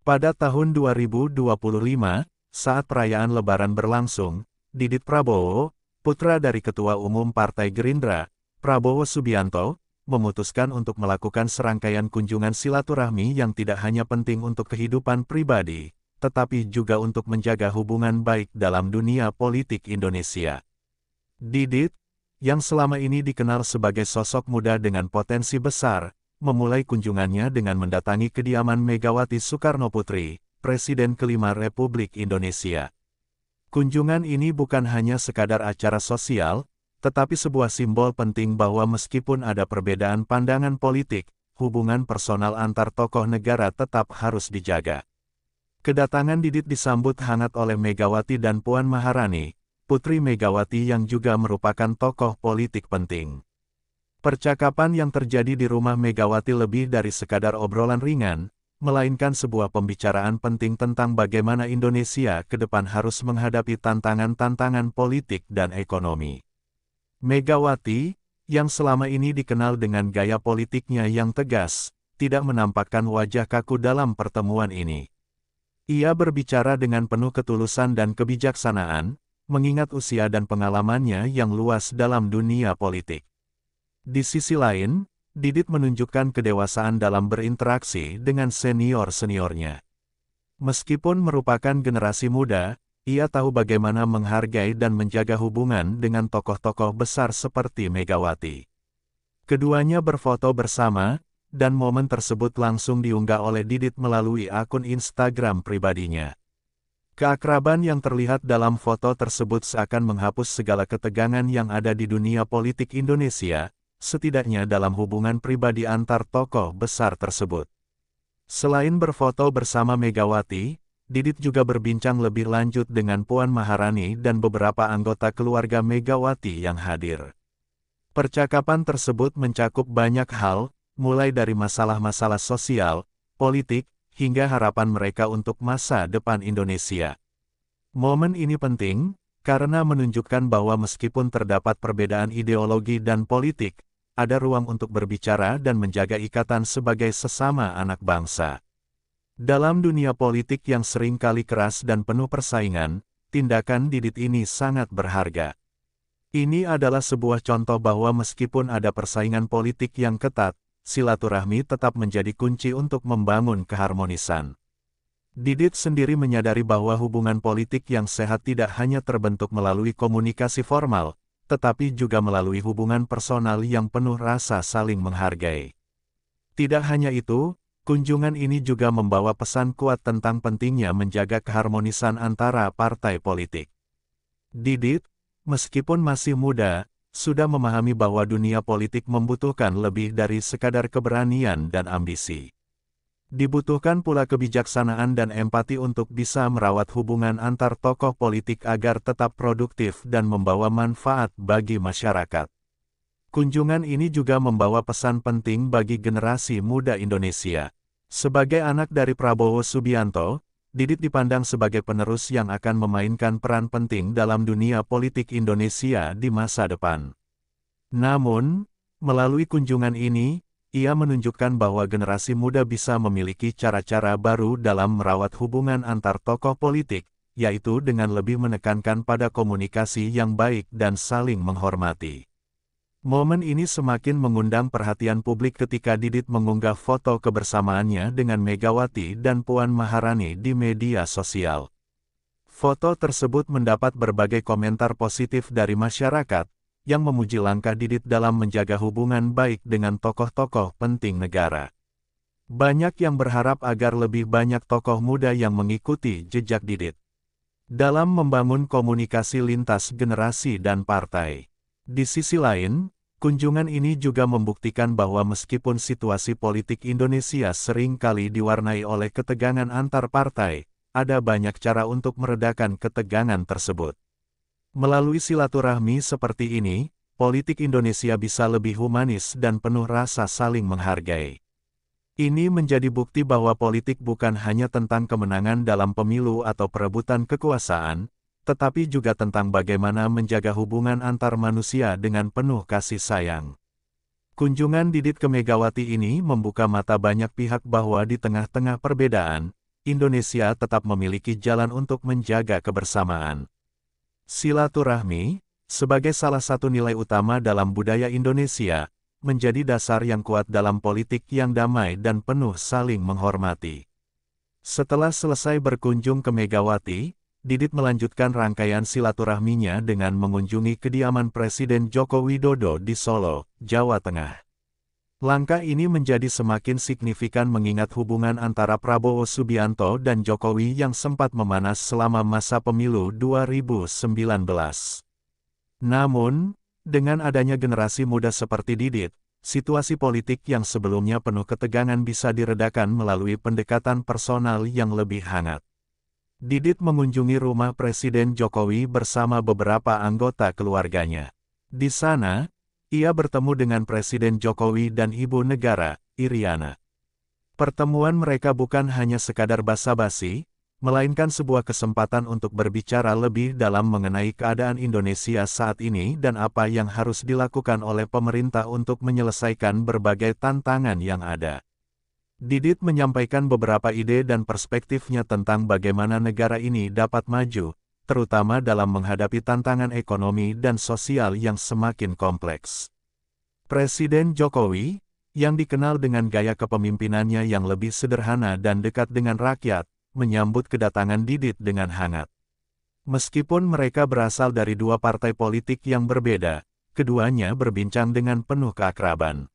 Pada tahun 2025, saat perayaan Lebaran berlangsung, Didit Prabowo, putra dari Ketua Umum Partai Gerindra, Prabowo Subianto, memutuskan untuk melakukan serangkaian kunjungan silaturahmi yang tidak hanya penting untuk kehidupan pribadi, tetapi juga untuk menjaga hubungan baik dalam dunia politik Indonesia. Didit, yang selama ini dikenal sebagai sosok muda dengan potensi besar, memulai kunjungannya dengan mendatangi kediaman Megawati Soekarnoputri, Presiden kelima Republik Indonesia. Kunjungan ini bukan hanya sekadar acara sosial, tetapi sebuah simbol penting bahwa meskipun ada perbedaan pandangan politik, hubungan personal antar tokoh negara tetap harus dijaga. Kedatangan Didit disambut hangat oleh Megawati dan Puan Maharani, Putri Megawati yang juga merupakan tokoh politik penting. Percakapan yang terjadi di rumah Megawati lebih dari sekadar obrolan ringan, melainkan sebuah pembicaraan penting tentang bagaimana Indonesia ke depan harus menghadapi tantangan-tantangan politik dan ekonomi. Megawati, yang selama ini dikenal dengan gaya politiknya yang tegas, tidak menampakkan wajah kaku dalam pertemuan ini. Ia berbicara dengan penuh ketulusan dan kebijaksanaan, mengingat usia dan pengalamannya yang luas dalam dunia politik. Di sisi lain, Didit menunjukkan kedewasaan dalam berinteraksi dengan senior-seniornya. Meskipun merupakan generasi muda, ia tahu bagaimana menghargai dan menjaga hubungan dengan tokoh-tokoh besar seperti Megawati. Keduanya berfoto bersama, dan momen tersebut langsung diunggah oleh Didit melalui akun Instagram pribadinya. Keakraban yang terlihat dalam foto tersebut seakan menghapus segala ketegangan yang ada di dunia politik Indonesia, setidaknya dalam hubungan pribadi antar tokoh besar tersebut. Selain berfoto bersama Megawati, Didit juga berbincang lebih lanjut dengan Puan Maharani dan beberapa anggota keluarga Megawati yang hadir. Percakapan tersebut mencakup banyak hal, mulai dari masalah-masalah sosial, politik, hingga harapan mereka untuk masa depan Indonesia. Momen ini penting, karena menunjukkan bahwa meskipun terdapat perbedaan ideologi dan politik, ada ruang untuk berbicara dan menjaga ikatan sebagai sesama anak bangsa. Dalam dunia politik yang sering kali keras dan penuh persaingan, tindakan Didit ini sangat berharga. Ini adalah sebuah contoh bahwa meskipun ada persaingan politik yang ketat, silaturahmi tetap menjadi kunci untuk membangun keharmonisan. Didit sendiri menyadari bahwa hubungan politik yang sehat tidak hanya terbentuk melalui komunikasi formal, tetapi juga melalui hubungan personal yang penuh rasa saling menghargai. Tidak hanya itu, kunjungan ini juga membawa pesan kuat tentang pentingnya menjaga keharmonisan antara partai politik. Didit, meskipun masih muda, sudah memahami bahwa dunia politik membutuhkan lebih dari sekadar keberanian dan ambisi. Dibutuhkan pula kebijaksanaan dan empati untuk bisa merawat hubungan antar tokoh politik agar tetap produktif dan membawa manfaat bagi masyarakat. Kunjungan ini juga membawa pesan penting bagi generasi muda Indonesia. Sebagai anak dari Prabowo Subianto, Didit dipandang sebagai penerus yang akan memainkan peran penting dalam dunia politik Indonesia di masa depan. Namun, melalui kunjungan ini, ia menunjukkan bahwa generasi muda bisa memiliki cara-cara baru dalam merawat hubungan antar tokoh politik, yaitu dengan lebih menekankan pada komunikasi yang baik dan saling menghormati. Momen ini semakin mengundang perhatian publik ketika Didit mengunggah foto kebersamaannya dengan Megawati dan Puan Maharani di media sosial. Foto tersebut mendapat berbagai komentar positif dari masyarakat, yang memuji langkah Didit dalam menjaga hubungan baik dengan tokoh-tokoh penting negara. Banyak yang berharap agar lebih banyak tokoh muda yang mengikuti jejak Didit dalam membangun komunikasi lintas generasi dan partai. Di sisi lain, kunjungan ini juga membuktikan bahwa meskipun situasi politik Indonesia sering kali diwarnai oleh ketegangan antar partai, ada banyak cara untuk meredakan ketegangan tersebut. Melalui silaturahmi seperti ini, politik Indonesia bisa lebih humanis dan penuh rasa saling menghargai. Ini menjadi bukti bahwa politik bukan hanya tentang kemenangan dalam pemilu atau perebutan kekuasaan, tetapi juga tentang bagaimana menjaga hubungan antar manusia dengan penuh kasih sayang. Kunjungan Didit ke Megawati ini membuka mata banyak pihak bahwa di tengah-tengah perbedaan, Indonesia tetap memiliki jalan untuk menjaga kebersamaan. Silaturahmi, sebagai salah satu nilai utama dalam budaya Indonesia, menjadi dasar yang kuat dalam politik yang damai dan penuh saling menghormati. Setelah selesai berkunjung ke Megawati, Didit melanjutkan rangkaian silaturahminya dengan mengunjungi kediaman Presiden Joko Widodo di Solo, Jawa Tengah. Langkah ini menjadi semakin signifikan mengingat hubungan antara Prabowo Subianto dan Jokowi yang sempat memanas selama masa pemilu 2019. Namun, dengan adanya generasi muda seperti Didit, situasi politik yang sebelumnya penuh ketegangan bisa diredakan melalui pendekatan personal yang lebih hangat. Didit mengunjungi rumah Presiden Jokowi bersama beberapa anggota keluarganya. Di sana, ia bertemu dengan Presiden Jokowi dan Ibu Negara, Iriana. Pertemuan mereka bukan hanya sekadar basa-basi, melainkan sebuah kesempatan untuk berbicara lebih dalam mengenai keadaan Indonesia saat ini dan apa yang harus dilakukan oleh pemerintah untuk menyelesaikan berbagai tantangan yang ada. Didit menyampaikan beberapa ide dan perspektifnya tentang bagaimana negara ini dapat maju, terutama dalam menghadapi tantangan ekonomi dan sosial yang semakin kompleks. Presiden Jokowi, yang dikenal dengan gaya kepemimpinannya yang lebih sederhana dan dekat dengan rakyat, menyambut kedatangan Didit dengan hangat. Meskipun mereka berasal dari dua partai politik yang berbeda, keduanya berbincang dengan penuh keakraban.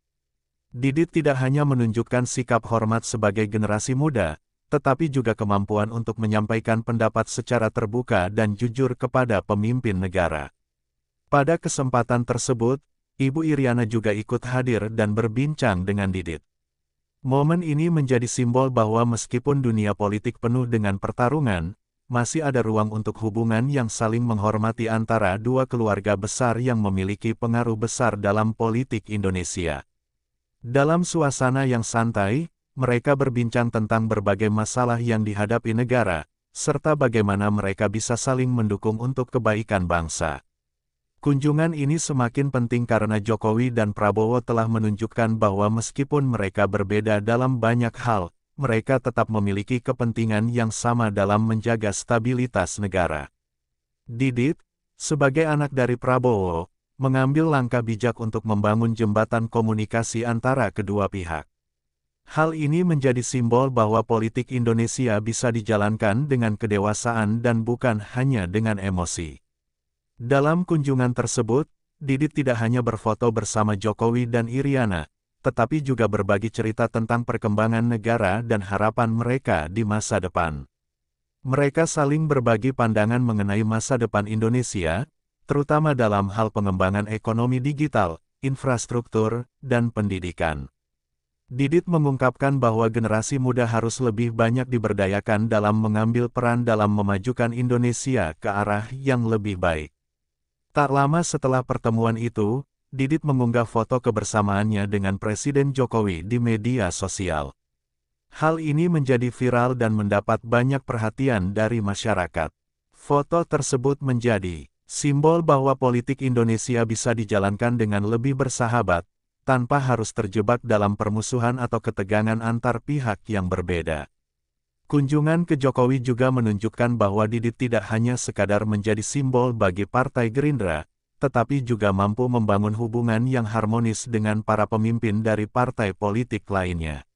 Didit tidak hanya menunjukkan sikap hormat sebagai generasi muda, tetapi juga kemampuan untuk menyampaikan pendapat secara terbuka dan jujur kepada pemimpin negara. Pada kesempatan tersebut, Ibu Iriana juga ikut hadir dan berbincang dengan Didit. Momen ini menjadi simbol bahwa meskipun dunia politik penuh dengan pertarungan, masih ada ruang untuk hubungan yang saling menghormati antara dua keluarga besar yang memiliki pengaruh besar dalam politik Indonesia. Dalam suasana yang santai, mereka berbincang tentang berbagai masalah yang dihadapi negara, serta bagaimana mereka bisa saling mendukung untuk kebaikan bangsa. Kunjungan ini semakin penting karena Jokowi dan Prabowo telah menunjukkan bahwa meskipun mereka berbeda dalam banyak hal, mereka tetap memiliki kepentingan yang sama dalam menjaga stabilitas negara. Didit, sebagai anak dari Prabowo, mengambil langkah bijak untuk membangun jembatan komunikasi antara kedua pihak. Hal ini menjadi simbol bahwa politik Indonesia bisa dijalankan dengan kedewasaan dan bukan hanya dengan emosi. Dalam kunjungan tersebut, Didit tidak hanya berfoto bersama Jokowi dan Iriana, tetapi juga berbagi cerita tentang perkembangan negara dan harapan mereka di masa depan. Mereka saling berbagi pandangan mengenai masa depan Indonesia, terutama dalam hal pengembangan ekonomi digital, infrastruktur, dan pendidikan. Didit mengungkapkan bahwa generasi muda harus lebih banyak diberdayakan dalam mengambil peran dalam memajukan Indonesia ke arah yang lebih baik. Tak lama setelah pertemuan itu, Didit mengunggah foto kebersamaannya dengan Presiden Jokowi di media sosial. Hal ini menjadi viral dan mendapat banyak perhatian dari masyarakat. Foto tersebut menjadi simbol bahwa politik Indonesia bisa dijalankan dengan lebih bersahabat, tanpa harus terjebak dalam permusuhan atau ketegangan antar pihak yang berbeda. Kunjungan ke Jokowi juga menunjukkan bahwa Didit tidak hanya sekadar menjadi simbol bagi Partai Gerindra, tetapi juga mampu membangun hubungan yang harmonis dengan para pemimpin dari partai politik lainnya.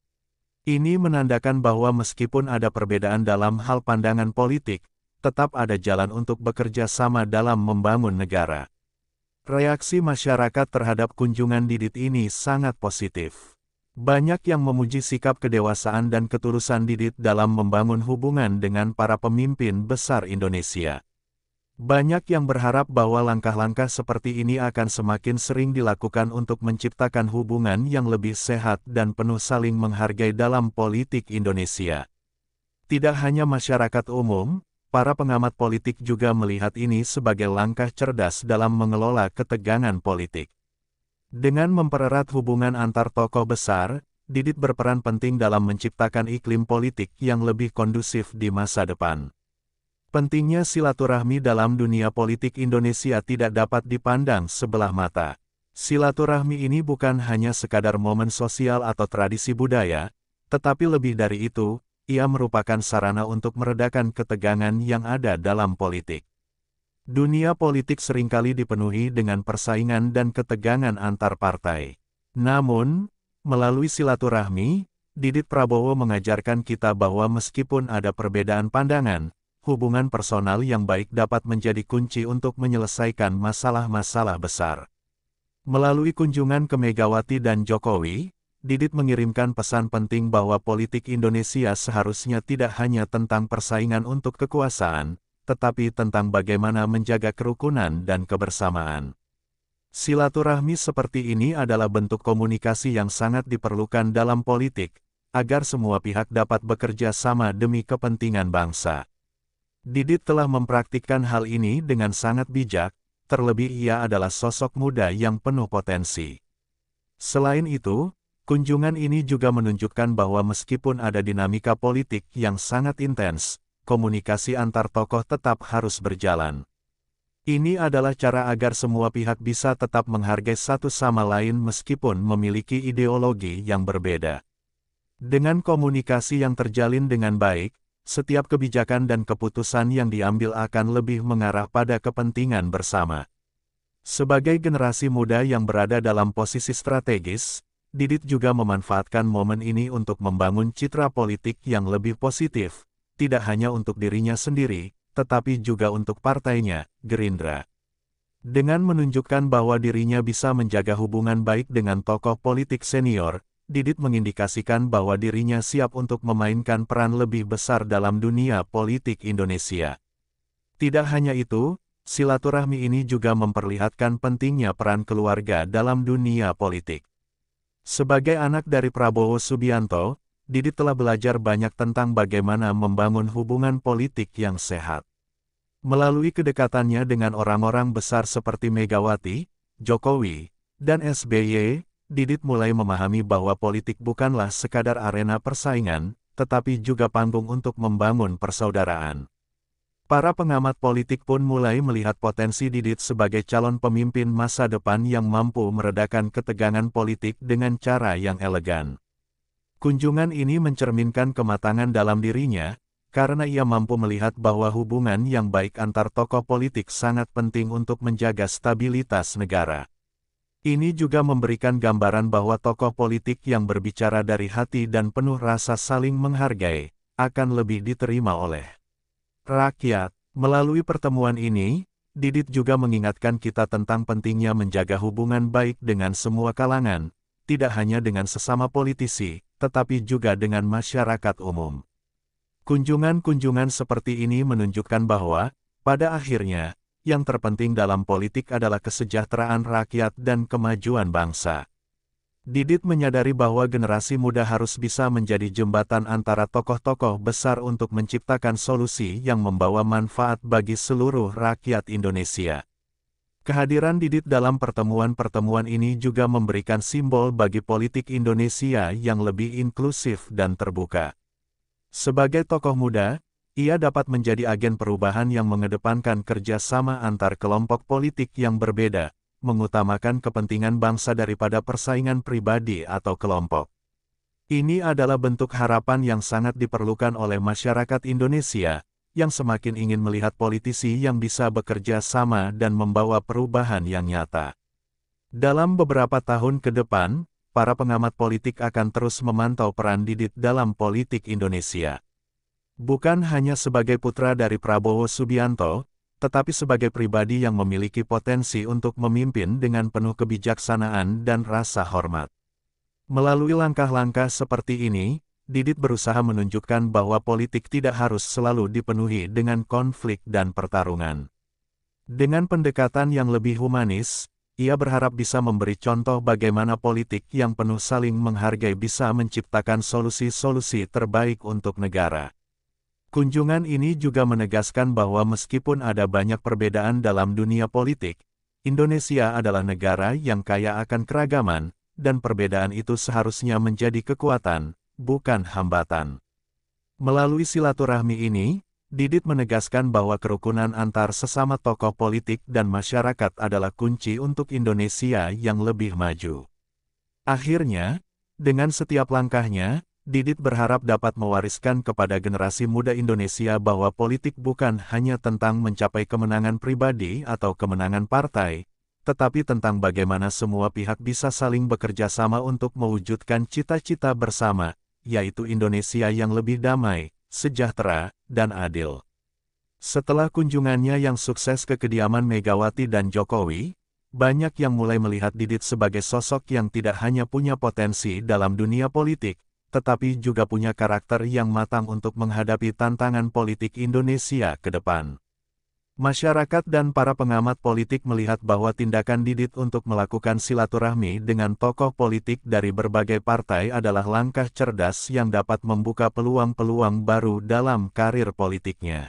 Ini menandakan bahwa meskipun ada perbedaan dalam hal pandangan politik, tetap ada jalan untuk bekerja sama dalam membangun negara. Reaksi masyarakat terhadap kunjungan Didit ini sangat positif. Banyak yang memuji sikap kedewasaan dan ketulusan Didit dalam membangun hubungan dengan para pemimpin besar Indonesia. Banyak yang berharap bahwa langkah-langkah seperti ini akan semakin sering dilakukan untuk menciptakan hubungan yang lebih sehat dan penuh saling menghargai dalam politik Indonesia. Tidak hanya masyarakat umum, para pengamat politik juga melihat ini sebagai langkah cerdas dalam mengelola ketegangan politik. Dengan mempererat hubungan antar tokoh besar, Didit berperan penting dalam menciptakan iklim politik yang lebih kondusif di masa depan. Pentingnya silaturahmi dalam dunia politik Indonesia tidak dapat dipandang sebelah mata. Silaturahmi ini bukan hanya sekadar momen sosial atau tradisi budaya, tetapi lebih dari itu, ia merupakan sarana untuk meredakan ketegangan yang ada dalam politik. Dunia politik seringkali dipenuhi dengan persaingan dan ketegangan antar partai. Namun, melalui silaturahmi, Didit Prabowo mengajarkan kita bahwa meskipun ada perbedaan pandangan, hubungan personal yang baik dapat menjadi kunci untuk menyelesaikan masalah-masalah besar. Melalui kunjungan ke Megawati dan Jokowi, Didit mengirimkan pesan penting bahwa politik Indonesia seharusnya tidak hanya tentang persaingan untuk kekuasaan, tetapi tentang bagaimana menjaga kerukunan dan kebersamaan. Silaturahmi seperti ini adalah bentuk komunikasi yang sangat diperlukan dalam politik, agar semua pihak dapat bekerja sama demi kepentingan bangsa. Didit telah mempraktikkan hal ini dengan sangat bijak, terlebih ia adalah sosok muda yang penuh potensi. Selain itu, kunjungan ini juga menunjukkan bahwa meskipun ada dinamika politik yang sangat intens, komunikasi antar tokoh tetap harus berjalan. Ini adalah cara agar semua pihak bisa tetap menghargai satu sama lain meskipun memiliki ideologi yang berbeda. Dengan komunikasi yang terjalin dengan baik, setiap kebijakan dan keputusan yang diambil akan lebih mengarah pada kepentingan bersama. Sebagai generasi muda yang berada dalam posisi strategis, Didit juga memanfaatkan momen ini untuk membangun citra politik yang lebih positif, tidak hanya untuk dirinya sendiri, tetapi juga untuk partainya, Gerindra. Dengan menunjukkan bahwa dirinya bisa menjaga hubungan baik dengan tokoh politik senior, Didit mengindikasikan bahwa dirinya siap untuk memainkan peran lebih besar dalam dunia politik Indonesia. Tidak hanya itu, silaturahmi ini juga memperlihatkan pentingnya peran keluarga dalam dunia politik. Sebagai anak dari Prabowo Subianto, Didit telah belajar banyak tentang bagaimana membangun hubungan politik yang sehat. Melalui kedekatannya dengan orang-orang besar seperti Megawati, Jokowi, dan SBY, Didit mulai memahami bahwa politik bukanlah sekadar arena persaingan, tetapi juga panggung untuk membangun persaudaraan. Para pengamat politik pun mulai melihat potensi Didit sebagai calon pemimpin masa depan yang mampu meredakan ketegangan politik dengan cara yang elegan. Kunjungan ini mencerminkan kematangan dalam dirinya, karena ia mampu melihat bahwa hubungan yang baik antar tokoh politik sangat penting untuk menjaga stabilitas negara. Ini juga memberikan gambaran bahwa tokoh politik yang berbicara dari hati dan penuh rasa saling menghargai, akan lebih diterima oleh rakyat. Melalui pertemuan ini, Didit juga mengingatkan kita tentang pentingnya menjaga hubungan baik dengan semua kalangan, tidak hanya dengan sesama politisi, tetapi juga dengan masyarakat umum. Kunjungan-kunjungan seperti ini menunjukkan bahwa, pada akhirnya, yang terpenting dalam politik adalah kesejahteraan rakyat dan kemajuan bangsa. Didit menyadari bahwa generasi muda harus bisa menjadi jembatan antara tokoh-tokoh besar untuk menciptakan solusi yang membawa manfaat bagi seluruh rakyat Indonesia. Kehadiran Didit dalam pertemuan-pertemuan ini juga memberikan simbol bagi politik Indonesia yang lebih inklusif dan terbuka. Sebagai tokoh muda, ia dapat menjadi agen perubahan yang mengedepankan kerjasama antar kelompok politik yang berbeda, mengutamakan kepentingan bangsa daripada persaingan pribadi atau kelompok. Ini adalah bentuk harapan yang sangat diperlukan oleh masyarakat Indonesia, yang semakin ingin melihat politisi yang bisa bekerja sama dan membawa perubahan yang nyata. Dalam beberapa tahun ke depan, para pengamat politik akan terus memantau peran Didit dalam politik Indonesia. Bukan hanya sebagai putra dari Prabowo Subianto, tetapi sebagai pribadi yang memiliki potensi untuk memimpin dengan penuh kebijaksanaan dan rasa hormat. Melalui langkah-langkah seperti ini, Didit berusaha menunjukkan bahwa politik tidak harus selalu dipenuhi dengan konflik dan pertarungan. Dengan pendekatan yang lebih humanis, ia berharap bisa memberi contoh bagaimana politik yang penuh saling menghargai bisa menciptakan solusi-solusi terbaik untuk negara. Kunjungan ini juga menegaskan bahwa meskipun ada banyak perbedaan dalam dunia politik, Indonesia adalah negara yang kaya akan keragaman, dan perbedaan itu seharusnya menjadi kekuatan, bukan hambatan. Melalui silaturahmi ini, Didit menegaskan bahwa kerukunan antar sesama tokoh politik dan masyarakat adalah kunci untuk Indonesia yang lebih maju. Akhirnya, dengan setiap langkahnya, Didit berharap dapat mewariskan kepada generasi muda Indonesia bahwa politik bukan hanya tentang mencapai kemenangan pribadi atau kemenangan partai, tetapi tentang bagaimana semua pihak bisa saling bekerja sama untuk mewujudkan cita-cita bersama, yaitu Indonesia yang lebih damai, sejahtera, dan adil. Setelah kunjungannya yang sukses ke kediaman Megawati dan Jokowi, banyak yang mulai melihat Didit sebagai sosok yang tidak hanya punya potensi dalam dunia politik, tetapi juga punya karakter yang matang untuk menghadapi tantangan politik Indonesia ke depan. Masyarakat dan para pengamat politik melihat bahwa tindakan Didit untuk melakukan silaturahmi dengan tokoh politik dari berbagai partai adalah langkah cerdas yang dapat membuka peluang-peluang baru dalam karir politiknya.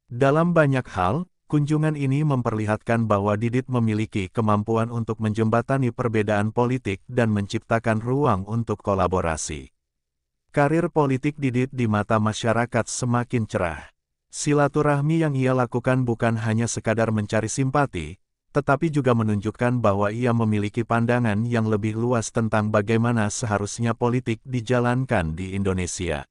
Dalam banyak hal, kunjungan ini memperlihatkan bahwa Didit memiliki kemampuan untuk menjembatani perbedaan politik dan menciptakan ruang untuk kolaborasi. Karir politik Didit di mata masyarakat semakin cerah. Silaturahmi yang ia lakukan bukan hanya sekadar mencari simpati, tetapi juga menunjukkan bahwa ia memiliki pandangan yang lebih luas tentang bagaimana seharusnya politik dijalankan di Indonesia.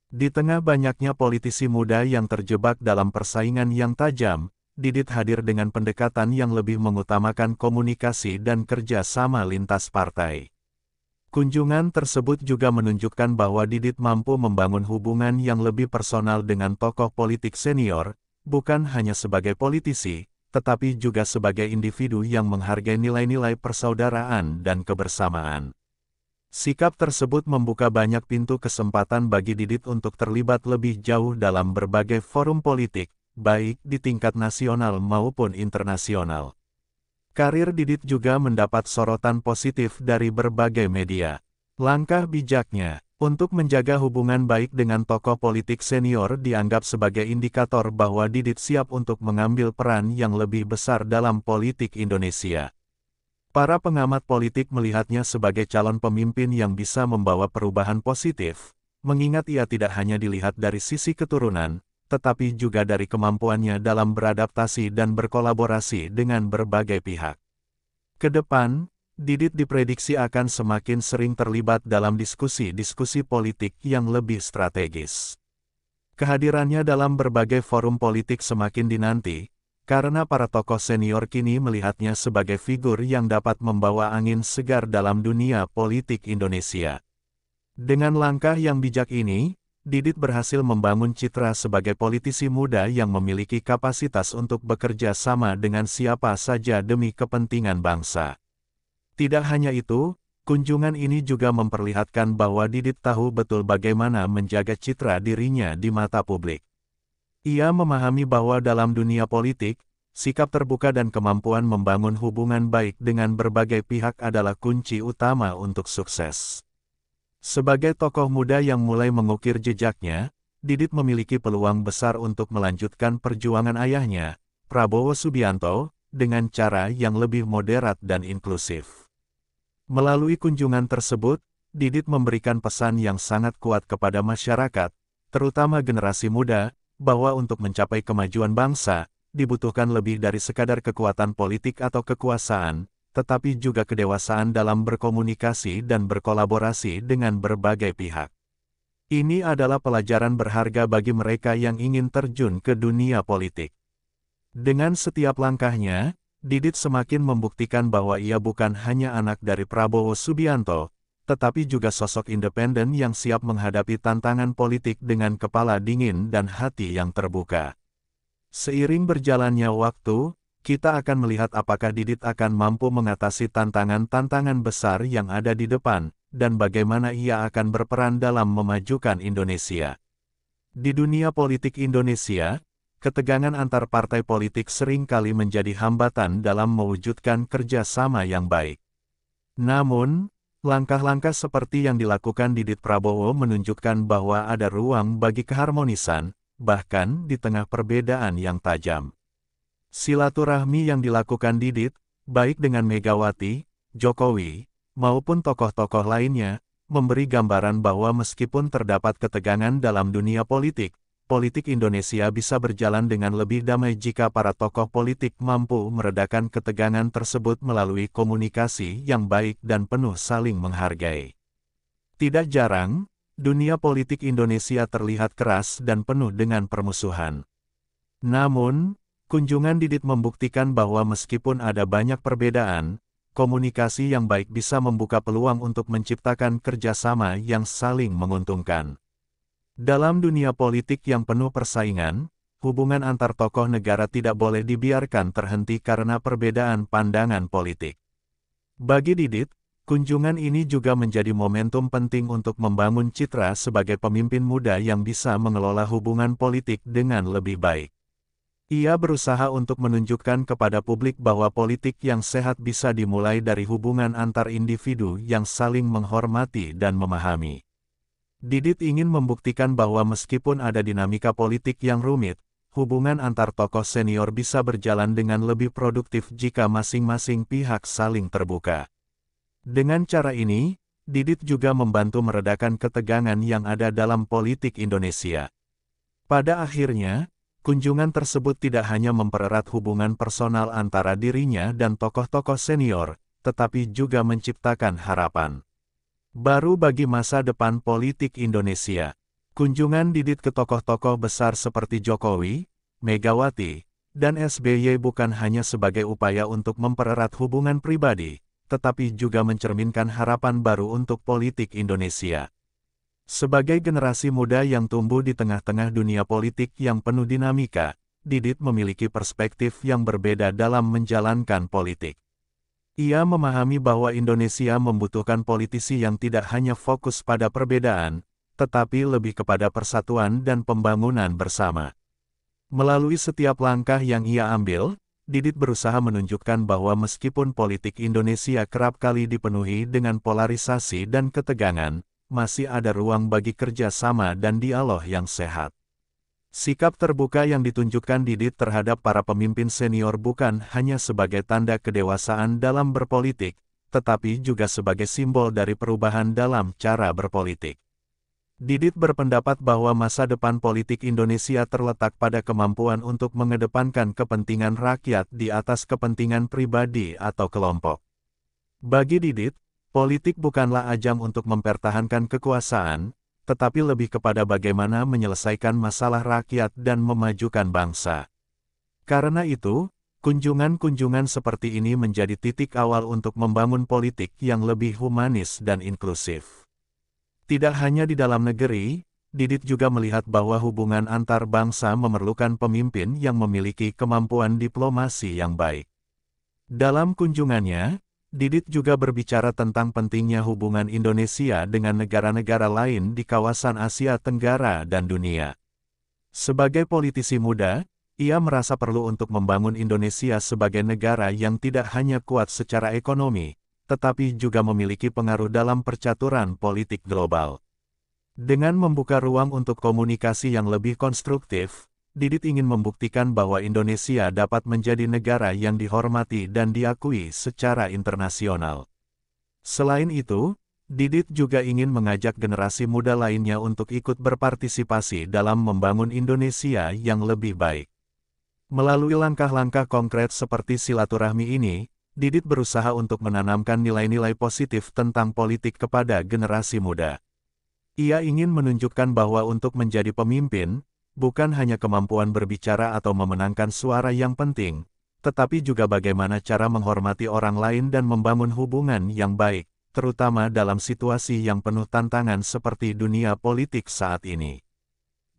Di tengah banyaknya politisi muda yang terjebak dalam persaingan yang tajam, Didit hadir dengan pendekatan yang lebih mengutamakan komunikasi dan kerja sama lintas partai. Kunjungan tersebut juga menunjukkan bahwa Didit mampu membangun hubungan yang lebih personal dengan tokoh politik senior, bukan hanya sebagai politisi, tetapi juga sebagai individu yang menghargai nilai-nilai persaudaraan dan kebersamaan. Sikap tersebut membuka banyak pintu kesempatan bagi Didit untuk terlibat lebih jauh dalam berbagai forum politik, baik di tingkat nasional maupun internasional. Karir Didit juga mendapat sorotan positif dari berbagai media. Langkah bijaknya untuk menjaga hubungan baik dengan tokoh politik senior dianggap sebagai indikator bahwa Didit siap untuk mengambil peran yang lebih besar dalam politik Indonesia. Para pengamat politik melihatnya sebagai calon pemimpin yang bisa membawa perubahan positif, mengingat ia tidak hanya dilihat dari sisi keturunan, tetapi juga dari kemampuannya dalam beradaptasi dan berkolaborasi dengan berbagai pihak. Ke depan, Didit diprediksi akan semakin sering terlibat dalam diskusi-diskusi politik yang lebih strategis. Kehadirannya dalam berbagai forum politik semakin dinanti, karena para tokoh senior kini melihatnya sebagai figur yang dapat membawa angin segar dalam dunia politik Indonesia. Dengan langkah yang bijak ini, Didit berhasil membangun citra sebagai politisi muda yang memiliki kapasitas untuk bekerja sama dengan siapa saja demi kepentingan bangsa. Tidak hanya itu, kunjungan ini juga memperlihatkan bahwa Didit tahu betul bagaimana menjaga citra dirinya di mata publik. Ia memahami bahwa dalam dunia politik, sikap terbuka dan kemampuan membangun hubungan baik dengan berbagai pihak adalah kunci utama untuk sukses. Sebagai tokoh muda yang mulai mengukir jejaknya, Didit memiliki peluang besar untuk melanjutkan perjuangan ayahnya, Prabowo Subianto, dengan cara yang lebih moderat dan inklusif. Melalui kunjungan tersebut, Didit memberikan pesan yang sangat kuat kepada masyarakat, terutama generasi muda, bahwa untuk mencapai kemajuan bangsa, dibutuhkan lebih dari sekadar kekuatan politik atau kekuasaan, tetapi juga kedewasaan dalam berkomunikasi dan berkolaborasi dengan berbagai pihak. Ini adalah pelajaran berharga bagi mereka yang ingin terjun ke dunia politik. Dengan setiap langkahnya, Didit semakin membuktikan bahwa ia bukan hanya anak dari Prabowo Subianto, tetapi juga sosok independen yang siap menghadapi tantangan politik dengan kepala dingin dan hati yang terbuka. Seiring berjalannya waktu, kita akan melihat apakah Didit akan mampu mengatasi tantangan-tantangan besar yang ada di depan, dan bagaimana ia akan berperan dalam memajukan Indonesia. Di dunia politik Indonesia, ketegangan antar partai politik sering kali menjadi hambatan dalam mewujudkan kerjasama yang baik. Namun, langkah-langkah seperti yang dilakukan Didit Prabowo menunjukkan bahwa ada ruang bagi keharmonisan, bahkan di tengah perbedaan yang tajam. Silaturahmi yang dilakukan Didit, baik dengan Megawati, Jokowi, maupun tokoh-tokoh lainnya, memberi gambaran bahwa meskipun terdapat ketegangan dalam dunia politik, politik Indonesia bisa berjalan dengan lebih damai jika para tokoh politik mampu meredakan ketegangan tersebut melalui komunikasi yang baik dan penuh saling menghargai. Tidak jarang, dunia politik Indonesia terlihat keras dan penuh dengan permusuhan. Namun, kunjungan Didit membuktikan bahwa meskipun ada banyak perbedaan, komunikasi yang baik bisa membuka peluang untuk menciptakan kerjasama yang saling menguntungkan. Dalam dunia politik yang penuh persaingan, hubungan antar tokoh negara tidak boleh dibiarkan terhenti karena perbedaan pandangan politik. Bagi Didit, kunjungan ini juga menjadi momentum penting untuk membangun citra sebagai pemimpin muda yang bisa mengelola hubungan politik dengan lebih baik. Ia berusaha untuk menunjukkan kepada publik bahwa politik yang sehat bisa dimulai dari hubungan antar individu yang saling menghormati dan memahami. Didit ingin membuktikan bahwa meskipun ada dinamika politik yang rumit, hubungan antar tokoh senior bisa berjalan dengan lebih produktif jika masing-masing pihak saling terbuka. Dengan cara ini, Didit juga membantu meredakan ketegangan yang ada dalam politik Indonesia. Pada akhirnya, kunjungan tersebut tidak hanya mempererat hubungan personal antara dirinya dan tokoh-tokoh senior, tetapi juga menciptakan harapan baru bagi masa depan politik Indonesia. Kunjungan Didit ke tokoh-tokoh besar seperti Jokowi, Megawati, dan SBY bukan hanya sebagai upaya untuk mempererat hubungan pribadi, tetapi juga mencerminkan harapan baru untuk politik Indonesia. Sebagai generasi muda yang tumbuh di tengah-tengah dunia politik yang penuh dinamika, Didit memiliki perspektif yang berbeda dalam menjalankan politik. Ia memahami bahwa Indonesia membutuhkan politisi yang tidak hanya fokus pada perbedaan, tetapi lebih kepada persatuan dan pembangunan bersama. Melalui setiap langkah yang ia ambil, Didit berusaha menunjukkan bahwa meskipun politik Indonesia kerap kali dipenuhi dengan polarisasi dan ketegangan, masih ada ruang bagi kerjasama dan dialog yang sehat. Sikap terbuka yang ditunjukkan Didit terhadap para pemimpin senior bukan hanya sebagai tanda kedewasaan dalam berpolitik, tetapi juga sebagai simbol dari perubahan dalam cara berpolitik. Didit berpendapat bahwa masa depan politik Indonesia terletak pada kemampuan untuk mengedepankan kepentingan rakyat di atas kepentingan pribadi atau kelompok. Bagi Didit, politik bukanlah ajang untuk mempertahankan kekuasaan, tetapi lebih kepada bagaimana menyelesaikan masalah rakyat dan memajukan bangsa. Karena itu, kunjungan-kunjungan seperti ini menjadi titik awal untuk membangun politik yang lebih humanis dan inklusif. Tidak hanya di dalam negeri, Didit juga melihat bahwa hubungan antar bangsa memerlukan pemimpin yang memiliki kemampuan diplomasi yang baik. Dalam kunjungannya, Didit juga berbicara tentang pentingnya hubungan Indonesia dengan negara-negara lain di kawasan Asia Tenggara dan dunia. Sebagai politisi muda, ia merasa perlu untuk membangun Indonesia sebagai negara yang tidak hanya kuat secara ekonomi, tetapi juga memiliki pengaruh dalam percaturan politik global. Dengan membuka ruang untuk komunikasi yang lebih konstruktif, Didit ingin membuktikan bahwa Indonesia dapat menjadi negara yang dihormati dan diakui secara internasional. Selain itu, Didit juga ingin mengajak generasi muda lainnya untuk ikut berpartisipasi dalam membangun Indonesia yang lebih baik. Melalui langkah-langkah konkret seperti silaturahmi ini, Didit berusaha untuk menanamkan nilai-nilai positif tentang politik kepada generasi muda. Ia ingin menunjukkan bahwa untuk menjadi pemimpin, bukan hanya kemampuan berbicara atau memenangkan suara yang penting, tetapi juga bagaimana cara menghormati orang lain dan membangun hubungan yang baik, terutama dalam situasi yang penuh tantangan seperti dunia politik saat ini.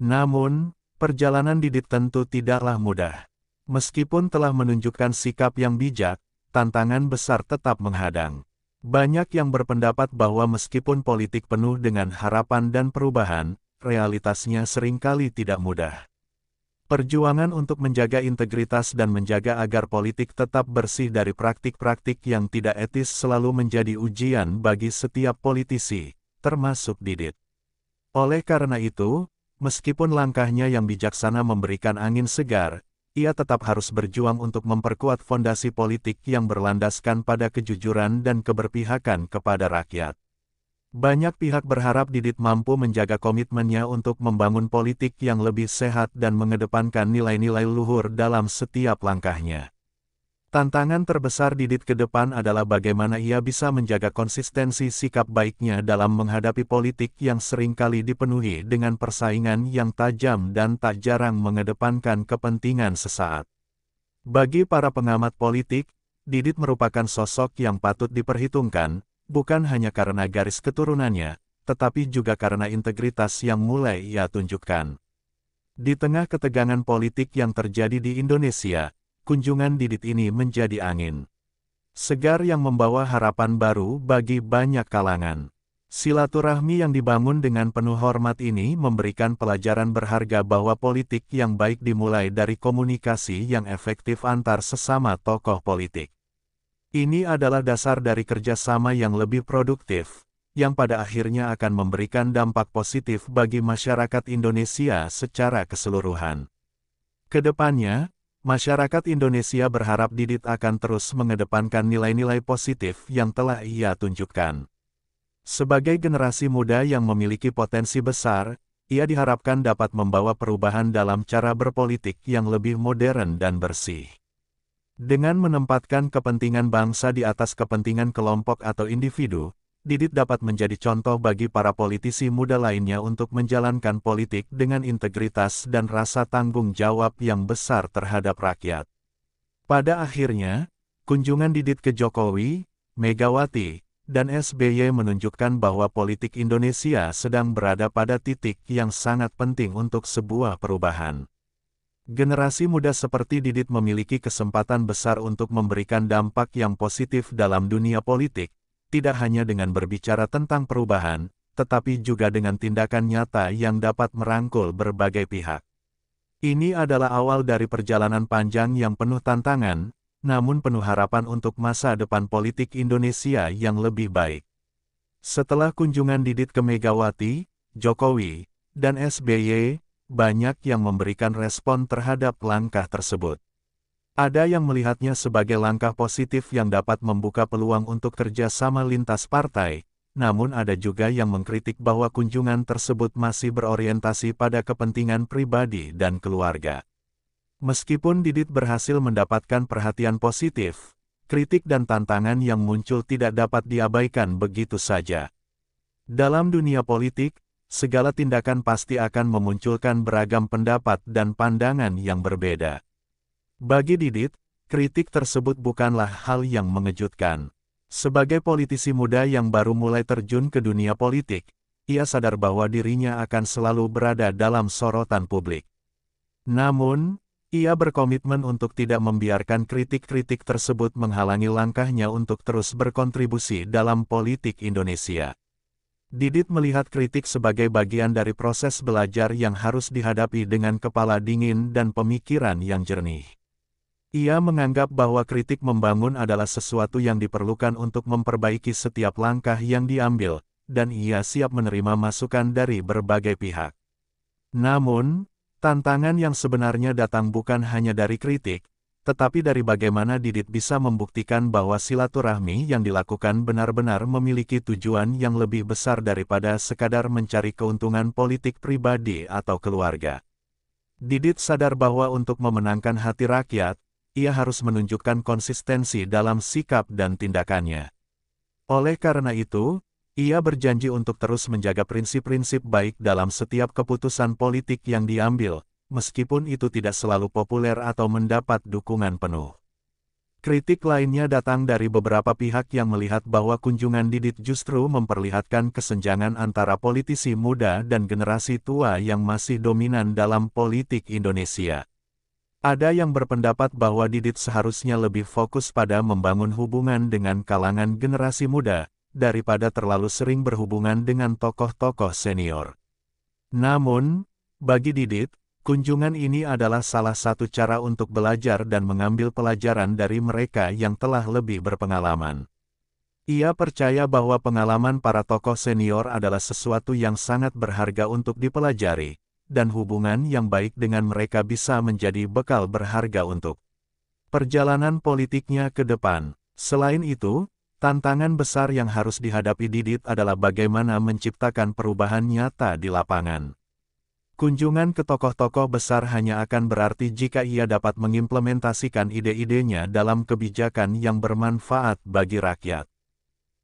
Namun, perjalanan Didit tentu tidaklah mudah. Meskipun telah menunjukkan sikap yang bijak, tantangan besar tetap menghadang. Banyak yang berpendapat bahwa meskipun politik penuh dengan harapan dan perubahan, realitasnya seringkali tidak mudah. Perjuangan untuk menjaga integritas dan menjaga agar politik tetap bersih dari praktik-praktik yang tidak etis selalu menjadi ujian bagi setiap politisi, termasuk Didit. Oleh karena itu, meskipun langkahnya yang bijaksana memberikan angin segar, ia tetap harus berjuang untuk memperkuat fondasi politik yang berlandaskan pada kejujuran dan keberpihakan kepada rakyat. Banyak pihak berharap Didit mampu menjaga komitmennya untuk membangun politik yang lebih sehat dan mengedepankan nilai-nilai luhur dalam setiap langkahnya. Tantangan terbesar Didit ke depan adalah bagaimana ia bisa menjaga konsistensi sikap baiknya dalam menghadapi politik yang seringkali dipenuhi dengan persaingan yang tajam dan tak jarang mengedepankan kepentingan sesaat. Bagi para pengamat politik, Didit merupakan sosok yang patut diperhitungkan, bukan hanya karena garis keturunannya, tetapi juga karena integritas yang mulai ia tunjukkan. Di tengah ketegangan politik yang terjadi di Indonesia, kunjungan Didit ini menjadi angin segar yang membawa harapan baru bagi banyak kalangan. Silaturahmi yang dibangun dengan penuh hormat ini memberikan pelajaran berharga bahwa politik yang baik dimulai dari komunikasi yang efektif antar sesama tokoh politik. Ini adalah dasar dari kerjasama yang lebih produktif, yang pada akhirnya akan memberikan dampak positif bagi masyarakat Indonesia secara keseluruhan. Kedepannya, masyarakat Indonesia berharap Didit akan terus mengedepankan nilai-nilai positif yang telah ia tunjukkan. Sebagai generasi muda yang memiliki potensi besar, ia diharapkan dapat membawa perubahan dalam cara berpolitik yang lebih modern dan bersih. Dengan menempatkan kepentingan bangsa di atas kepentingan kelompok atau individu, Didit dapat menjadi contoh bagi para politisi muda lainnya untuk menjalankan politik dengan integritas dan rasa tanggung jawab yang besar terhadap rakyat. Pada akhirnya, kunjungan Didit ke Jokowi, Megawati, dan SBY menunjukkan bahwa politik Indonesia sedang berada pada titik yang sangat penting untuk sebuah perubahan. Generasi muda seperti Didit memiliki kesempatan besar untuk memberikan dampak yang positif dalam dunia politik, tidak hanya dengan berbicara tentang perubahan, tetapi juga dengan tindakan nyata yang dapat merangkul berbagai pihak. Ini adalah awal dari perjalanan panjang yang penuh tantangan, namun penuh harapan untuk masa depan politik Indonesia yang lebih baik. Setelah kunjungan Didit ke Megawati, Jokowi, dan SBY, banyak yang memberikan respon terhadap langkah tersebut. Ada yang melihatnya sebagai langkah positif yang dapat membuka peluang untuk kerjasama lintas partai, namun ada juga yang mengkritik bahwa kunjungan tersebut masih berorientasi pada kepentingan pribadi dan keluarga. Meskipun Didit berhasil mendapatkan perhatian positif, kritik dan tantangan yang muncul tidak dapat diabaikan begitu saja. Dalam dunia politik, segala tindakan pasti akan memunculkan beragam pendapat dan pandangan yang berbeda. Bagi Didit, kritik tersebut bukanlah hal yang mengejutkan. Sebagai politisi muda yang baru mulai terjun ke dunia politik, ia sadar bahwa dirinya akan selalu berada dalam sorotan publik. Namun, ia berkomitmen untuk tidak membiarkan kritik-kritik tersebut menghalangi langkahnya untuk terus berkontribusi dalam politik Indonesia. Didit melihat kritik sebagai bagian dari proses belajar yang harus dihadapi dengan kepala dingin dan pemikiran yang jernih. Ia menganggap bahwa kritik membangun adalah sesuatu yang diperlukan untuk memperbaiki setiap langkah yang diambil, dan ia siap menerima masukan dari berbagai pihak. Namun, tantangan yang sebenarnya datang bukan hanya dari kritik, tetapi dari bagaimana Didit bisa membuktikan bahwa silaturahmi yang dilakukan benar-benar memiliki tujuan yang lebih besar daripada sekadar mencari keuntungan politik pribadi atau keluarga. Didit sadar bahwa untuk memenangkan hati rakyat, ia harus menunjukkan konsistensi dalam sikap dan tindakannya. Oleh karena itu, ia berjanji untuk terus menjaga prinsip-prinsip baik dalam setiap keputusan politik yang diambil, meskipun itu tidak selalu populer atau mendapat dukungan penuh. Kritik lainnya datang dari beberapa pihak yang melihat bahwa kunjungan Didit justru memperlihatkan kesenjangan antara politisi muda dan generasi tua yang masih dominan dalam politik Indonesia. Ada yang berpendapat bahwa Didit seharusnya lebih fokus pada membangun hubungan dengan kalangan generasi muda, daripada terlalu sering berhubungan dengan tokoh-tokoh senior. Namun, bagi Didit, kunjungan ini adalah salah satu cara untuk belajar dan mengambil pelajaran dari mereka yang telah lebih berpengalaman. Ia percaya bahwa pengalaman para tokoh senior adalah sesuatu yang sangat berharga untuk dipelajari, dan hubungan yang baik dengan mereka bisa menjadi bekal berharga untuk perjalanan politiknya ke depan. Selain itu, tantangan besar yang harus dihadapi Didit adalah bagaimana menciptakan perubahan nyata di lapangan. Kunjungan ke tokoh-tokoh besar hanya akan berarti jika ia dapat mengimplementasikan ide-idenya dalam kebijakan yang bermanfaat bagi rakyat.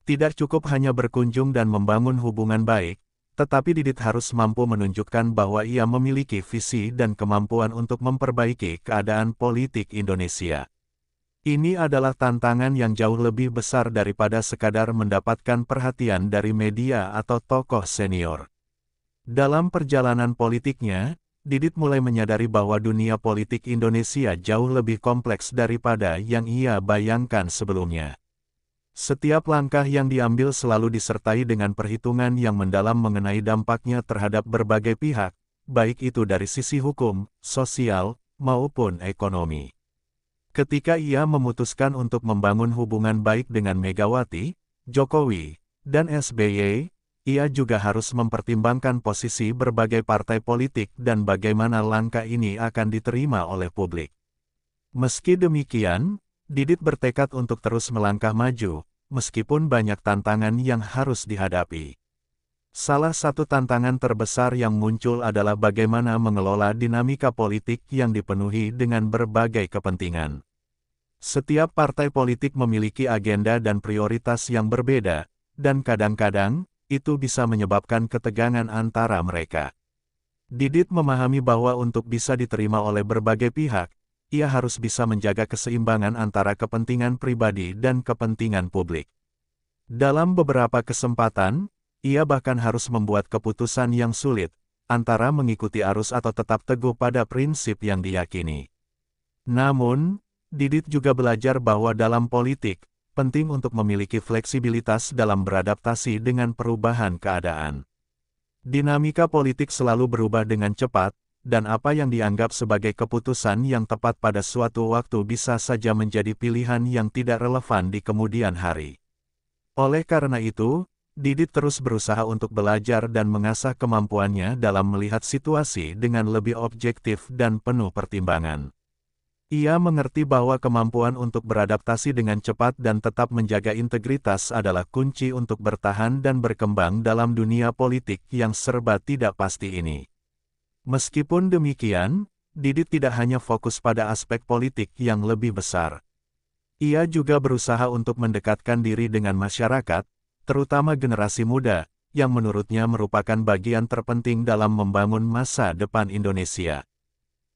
Tidak cukup hanya berkunjung dan membangun hubungan baik, tetapi Didit harus mampu menunjukkan bahwa ia memiliki visi dan kemampuan untuk memperbaiki keadaan politik Indonesia. Ini adalah tantangan yang jauh lebih besar daripada sekadar mendapatkan perhatian dari media atau tokoh senior. Dalam perjalanan politiknya, Didit mulai menyadari bahwa dunia politik Indonesia jauh lebih kompleks daripada yang ia bayangkan sebelumnya. Setiap langkah yang diambil selalu disertai dengan perhitungan yang mendalam mengenai dampaknya terhadap berbagai pihak, baik itu dari sisi hukum, sosial, maupun ekonomi. Ketika ia memutuskan untuk membangun hubungan baik dengan Megawati, Jokowi, dan SBY, ia juga harus mempertimbangkan posisi berbagai partai politik dan bagaimana langkah ini akan diterima oleh publik. Meski demikian, Didit bertekad untuk terus melangkah maju, meskipun banyak tantangan yang harus dihadapi. Salah satu tantangan terbesar yang muncul adalah bagaimana mengelola dinamika politik yang dipenuhi dengan berbagai kepentingan. Setiap partai politik memiliki agenda dan prioritas yang berbeda, dan kadang-kadang, itu bisa menyebabkan ketegangan antara mereka. Didit memahami bahwa untuk bisa diterima oleh berbagai pihak, ia harus bisa menjaga keseimbangan antara kepentingan pribadi dan kepentingan publik. Dalam beberapa kesempatan, ia bahkan harus membuat keputusan yang sulit, antara mengikuti arus atau tetap teguh pada prinsip yang diyakini. Namun, Didit juga belajar bahwa dalam politik, penting untuk memiliki fleksibilitas dalam beradaptasi dengan perubahan keadaan. Dinamika politik selalu berubah dengan cepat, dan apa yang dianggap sebagai keputusan yang tepat pada suatu waktu bisa saja menjadi pilihan yang tidak relevan di kemudian hari. Oleh karena itu, Didit terus berusaha untuk belajar dan mengasah kemampuannya dalam melihat situasi dengan lebih objektif dan penuh pertimbangan. Ia mengerti bahwa kemampuan untuk beradaptasi dengan cepat dan tetap menjaga integritas adalah kunci untuk bertahan dan berkembang dalam dunia politik yang serba tidak pasti ini. Meskipun demikian, Didit tidak hanya fokus pada aspek politik yang lebih besar. Ia juga berusaha untuk mendekatkan diri dengan masyarakat, terutama generasi muda, yang menurutnya merupakan bagian terpenting dalam membangun masa depan Indonesia.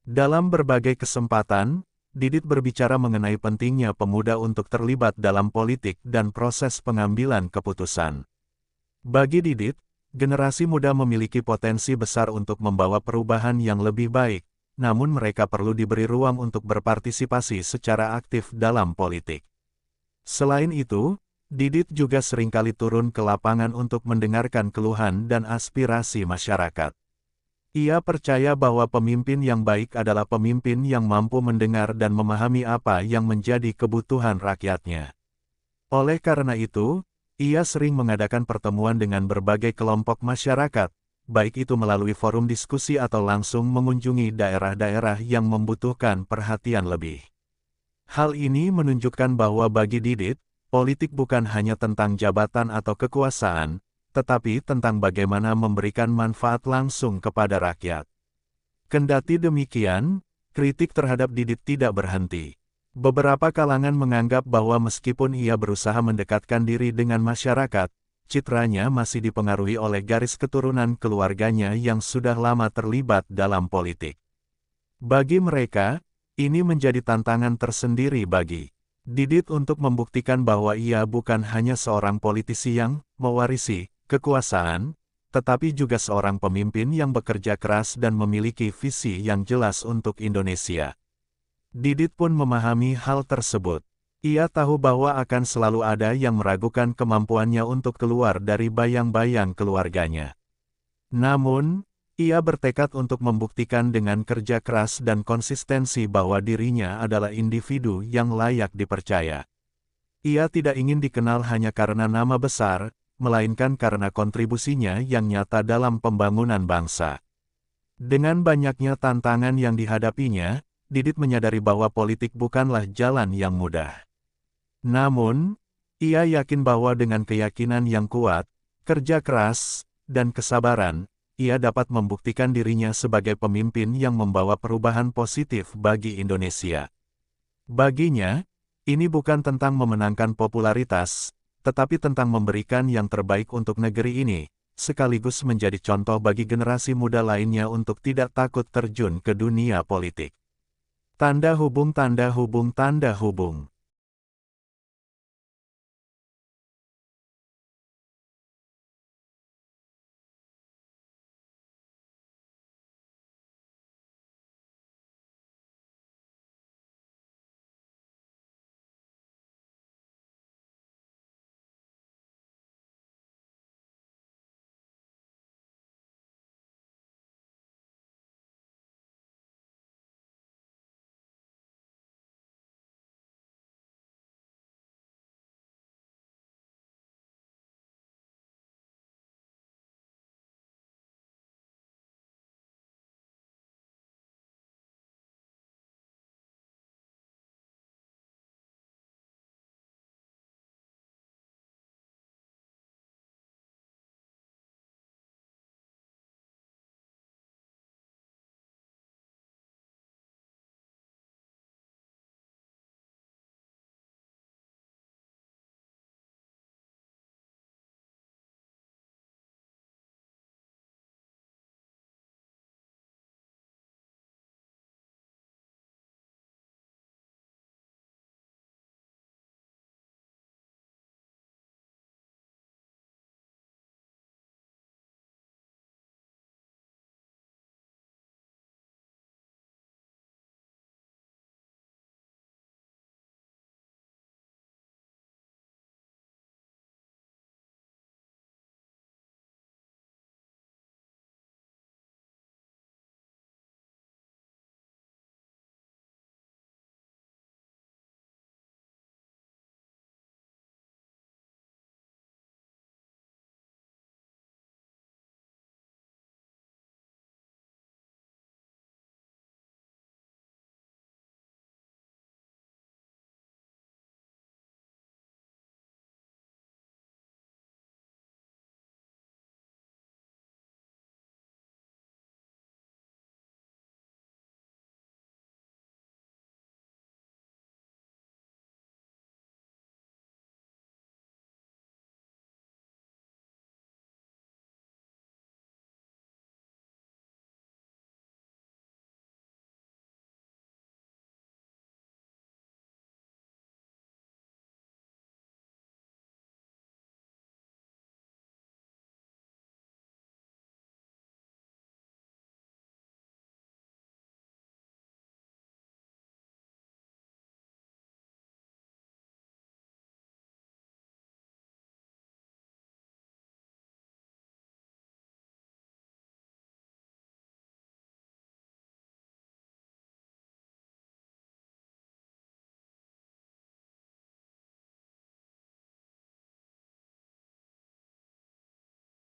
Dalam berbagai kesempatan, Didit berbicara mengenai pentingnya pemuda untuk terlibat dalam politik dan proses pengambilan keputusan. Bagi Didit, generasi muda memiliki potensi besar untuk membawa perubahan yang lebih baik, namun mereka perlu diberi ruang untuk berpartisipasi secara aktif dalam politik. Selain itu, Didit juga seringkali turun ke lapangan untuk mendengarkan keluhan dan aspirasi masyarakat. Ia percaya bahwa pemimpin yang baik adalah pemimpin yang mampu mendengar dan memahami apa yang menjadi kebutuhan rakyatnya. Oleh karena itu, ia sering mengadakan pertemuan dengan berbagai kelompok masyarakat, baik itu melalui forum diskusi atau langsung mengunjungi daerah-daerah yang membutuhkan perhatian lebih. Hal ini menunjukkan bahwa bagi Didit, politik bukan hanya tentang jabatan atau kekuasaan, tetapi tentang bagaimana memberikan manfaat langsung kepada rakyat. Kendati demikian, kritik terhadap Didit tidak berhenti. Beberapa kalangan menganggap bahwa meskipun ia berusaha mendekatkan diri dengan masyarakat, citranya masih dipengaruhi oleh garis keturunan keluarganya yang sudah lama terlibat dalam politik. Bagi mereka, ini menjadi tantangan tersendiri bagi Didit untuk membuktikan bahwa ia bukan hanya seorang politisi yang mewarisi kekuasaan, tetapi juga seorang pemimpin yang bekerja keras dan memiliki visi yang jelas untuk Indonesia. Didit pun memahami hal tersebut. Ia tahu bahwa akan selalu ada yang meragukan kemampuannya untuk keluar dari bayang-bayang keluarganya. Namun, ia bertekad untuk membuktikan dengan kerja keras dan konsistensi bahwa dirinya adalah individu yang layak dipercaya. Ia tidak ingin dikenal hanya karena nama besar, melainkan karena kontribusinya yang nyata dalam pembangunan bangsa. Dengan banyaknya tantangan yang dihadapinya, Didit menyadari bahwa politik bukanlah jalan yang mudah. Namun, ia yakin bahwa dengan keyakinan yang kuat, kerja keras, dan kesabaran, ia dapat membuktikan dirinya sebagai pemimpin yang membawa perubahan positif bagi Indonesia. Baginya, ini bukan tentang memenangkan popularitas, tetapi tentang memberikan yang terbaik untuk negeri ini, sekaligus menjadi contoh bagi generasi muda lainnya untuk tidak takut terjun ke dunia politik. Tanda hubung, tanda hubung, tanda hubung.